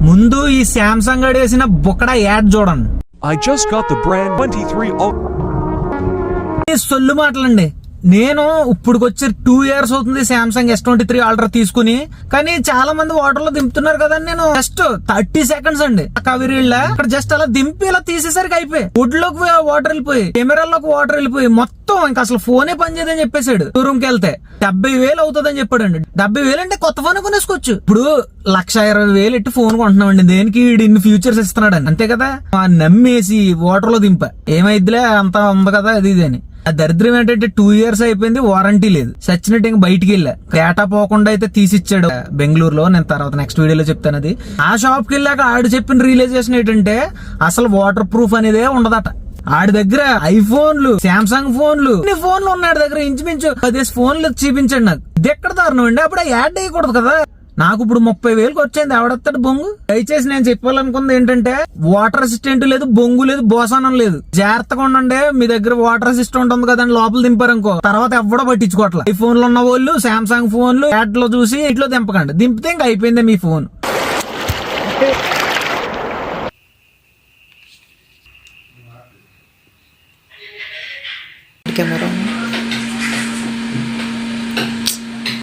ముందు ఈ శాంసంగ్ గడి వేసిన బొక్కడా యాడ్ చూడండి. I just got the brand 23 సొల్లు మాటలండి. నేను ఇప్పుడుకొచ్చి 2 years అవుతుంది శాంసంగ్ S23 అల్ట్రా తీసుకుని. కానీ చాలా మంది వాటర్ లో దింపుతున్నారు కదా, నేను జస్ట్ 30 seconds అండి కావేరీళ్ళ అక్కడ జస్ట్ అలా దింపి ఇలా తీసేసరికి అయిపోయి వుడ్లోకి వాటర్ వెళ్ళిపోయి, కెమెరాల్లోకి వాటర్ వెళ్ళిపోయి, మొత్తం ఇంకా అసలు ఫోనే పనిచేయదని చెప్పేశాడు. షోరూమ్ కి వెళ్తే 70,000 అవుతుందని చెప్పాడండి. 70,000 అంటే కొత్త ఫోన్ కొనేసుకోవచ్చు. ఇప్పుడు 1,20,000 ఎట్టి ఫోన్ కొంటున్నామండి, దేనికి ఇన్ని ఫ్యూచర్స్ ఇస్తున్నాడని, అంతే కదా. నమ్మేసి వాటర్ లో దింప ఏమైద్దిలే అంత ఉంది కదా అది ఇది అని. ఆ దరిద్రం ఏంటంటే 2 years అయిపోయింది, వారంటీ లేదు. సచ్చినట్టు ఇంకా బయటికి వెళ్ళా, డేటా పోకుండా అయితే తీసిచ్చాడు బెంగళూరులో. నేను తర్వాత నెక్స్ట్ వీడియోలో చెప్తాను అది. ఆ షాప్ కి వెళ్ళాక ఆడు చెప్పిన రియలైజేషన్ ఏంటంటే అసలు వాటర్ ప్రూఫ్ అనేదే ఉండదట. ఆడి దగ్గర ఐఫోన్లు, శాంసంగ్ ఫోన్లు, ఇన్ని ఫోన్లు ఉన్నాడు దగ్గర, ఇంచుమించు 10 ఫోన్లు చూపించాడు నాకు. ఇది ఎక్కడ దారుణం అండి, అప్పుడు యాడ్ వేయకూడదు కదా. నాకు ఇప్పుడు 30,000 వచ్చింది, ఎవడెత్తాడు బొంగు. దయచేసి నేను చెప్పాలనుకుంది ఏంటంటే వాటర్ అసిస్టెంట్ లేదు, బొంగు లేదు, బోసానం లేదు. జాగ్రత్తగా ఉండండి. మీ దగ్గర వాటర్ అసిస్టెంట్ ఉంది కదండి, లోపల దింపారనుకో తర్వాత ఎవడో పట్టించుకోవట్లేదు. ఈ ఫోన్లు ఉన్న వాళ్ళు శాంసంగ్ ఫోన్లు యాడ్ లో చూసి ఇట్లో దింపకండి. దింపితే ఇంకా అయిపోయిందే మీ ఫోన్. కెమెరా